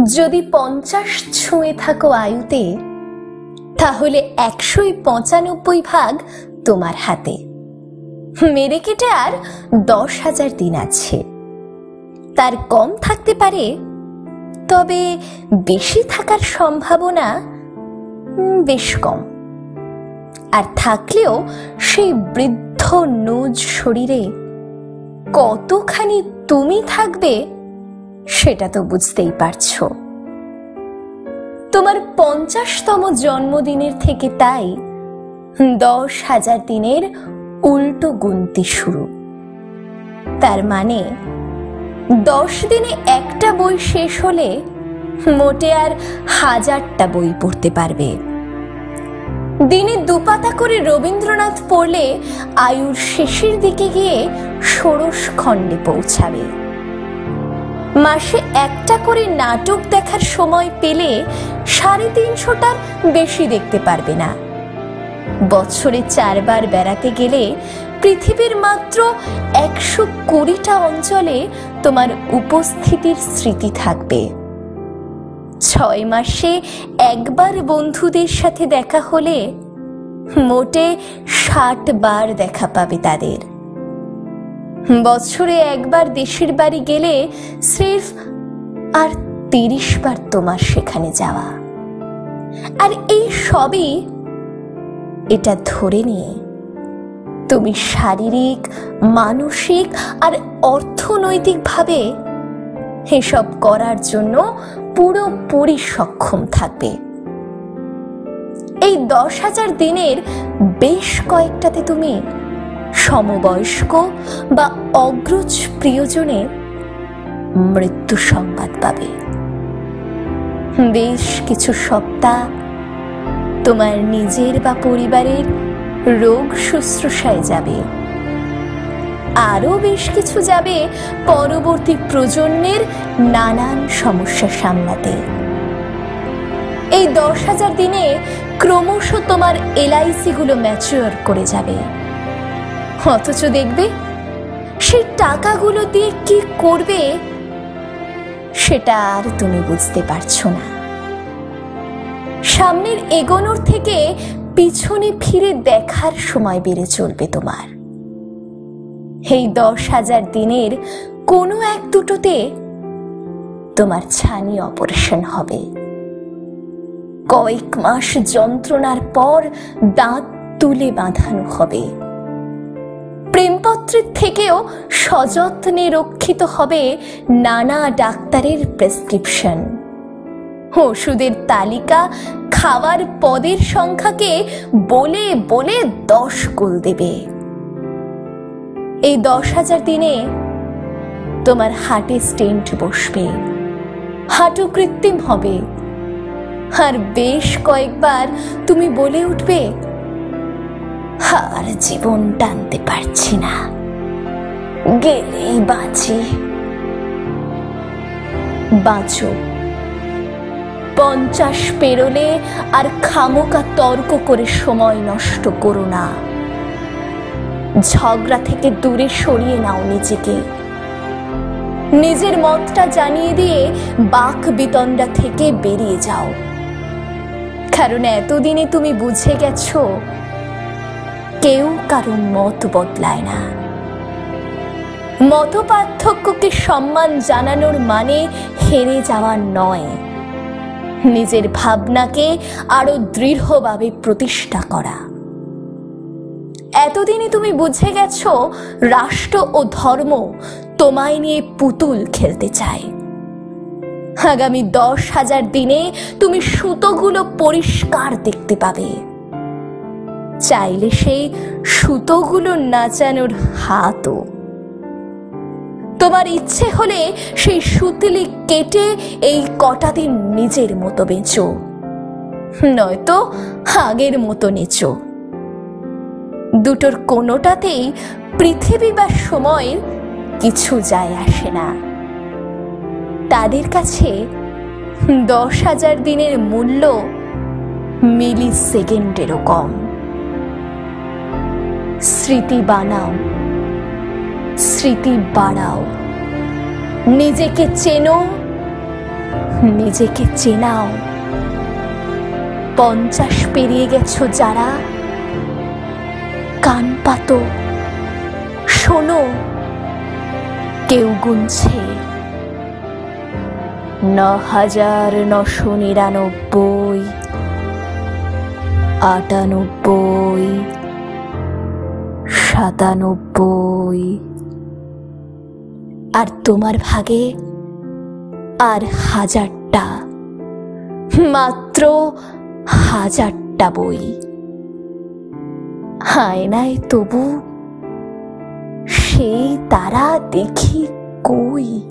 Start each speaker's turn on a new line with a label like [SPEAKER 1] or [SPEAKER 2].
[SPEAKER 1] যদি 50 ছুঁয়ে থাকো আয়ুতে, তাহলে 195 ভাগ তোমার হাতে। মেরে কেটে আর 10,000 দিন আছে। তার কম থাকতে পারে, তবে বেশি থাকার সম্ভাবনা বেশ কম। আর থাকলেও সেই বৃদ্ধ নুজ শরীরে কতখানি তুমি থাকবে সেটা তো বুঝতেই পারছো। তোমার 50তম জন্মদিনের থেকে তাই 10,000 দিনের উল্টো গুনতি শুরু। তার মানে 10 দিনে একটা বই শেষ হলে মোটে আর 1000টা বই পড়তে পারবে। দিনে 2 পাতা করে রবীন্দ্রনাথ পড়লে আয়ুর শেষের দিকে গিয়ে ষোড়শ খণ্ডে পৌঁছাবে। মাসে একটা করে নাটক দেখার সময় পেলে 350টার বেশি দেখতে পারবে না। বছরে 4 বার বেড়াতে গেলে পৃথিবীর মাত্র 120টা অঞ্চলে তোমার উপস্থিতির স্মৃতি থাকবে। 6 মাসে একবার বন্ধুদের সাথে দেখা হলে মোটে 60 বার দেখা পাবে তাদের। বছরে একবার দেশের বাড়ি গেলে সির্ফ আর 30 বার তোমার সেখানে যাওয়া। আর এই সবই এটা ধরে নিয়ে তুমি শারীরিক, মানসিক আর অর্থনৈতিকভাবে এসব করার জন্য পুরোপুরি সক্ষম থাকবে। এই 10,000 দিনের বেশ কয়েকটাতে তুমি সমবয়স্ক বা অগ্রজ প্রিয়জনের মৃত্যু সংবাদ পাবে। বেশ কিছু সপ্তাহ তোমার নিজের বা পরিবারের রোগ শুশ্রূষায় যাবে। আরো বেশ কিছু যাবে পরবর্তী প্রজন্মের নানান সমস্যা সামলাতে। এই 10,000 দিনে ক্রমশ তোমার LIC গুলো ম্যাচিওর করে যাবে। অথচ দেখবে সেই টাকাগুলো দিয়ে কি করবে সেটা আর তুমি বুঝতে পারছো না। সামনের এগোনোর থেকে পিছনে ফিরে দেখার সময় বেড়ে চলবে তোমার। এই 10,000 দিনের কোনো 1-2টোতে তোমার ছানি অপারেশন হবে। কয়েক মাস যন্ত্রণার পর দাঁত তুলে বাঁধানো হবে। প্রেমপত্রের থেকেও সযত্নে রক্ষিত হবে নানা ডাক্তারের প্রেসক্রিপশন। ওষুধের তালিকা খাওয়ার পদের সংখ্যাকে বলে বলে 10 গুণ দেবে। এই 10,000 দিনে তোমার হার্টে স্টেন্ট বসবে, হাঁটু কৃত্রিম হবে। আর বেশ কয়েকবার তুমি বলে উঠবে, আর জীবন টানতে পারছি না, গেলেই বাঁচি। বাঁচো। 50 পেরোলে আর খামোকা তর্ক করে সময় নষ্ট করো না। ঝগড়া থেকে দূরে সরিয়ে নাও নিজেকে। নিজের মতটা জানিয়ে দিয়ে বাক বিতণ্ডা থেকে বেরিয়ে যাও। কারণ এতদিনে তুমি বুঝে গেছো কেউ কারো মত বদলায় না। মত পার্থক্যকে সম্মান জানানোর মানে হেরে যাওয়া নয়, নিজের ভাবনাকে আরো দৃঢ়ভাবে প্রতিষ্ঠা করা। এতদিনে তুমি বুঝে গেছো রাষ্ট্র ও ধর্ম তোমায় নিয়ে পুতুল খেলতে চায়। আগামী 10,000 দিনে তুমি সুতোগুলো পরিষ্কার দেখতে পাবে। চাইলে সেই সুতোগুলো নাচানোর হাতও। তোমার ইচ্ছে হলে সেই সুতলি কেটে এই কটা দিন নিজের মতো বেঁচো, নয়তো আগের মতো নেচো। দুটোর কোনোটাতেই পৃথিবী বা সময়ের কিছু যায় আসে না। তাদের কাছে 10,000 দিনের মূল্য মিলি সেকেন্ডেরও কম। স্মৃতি বানাও, স্মৃতি বাড়াও, নিজেকে চেনো, নিজেকে চেনাও। 50 পেরিয়ে গেছো যারা, কান পাতো, শোনো, কেউ গুনছে 9,999, 98, 97, আর তোমার ভাগে আর 1000টা, মাত্র 1000টা বই। আয়নায় তবু সেই তারা দেখি কই।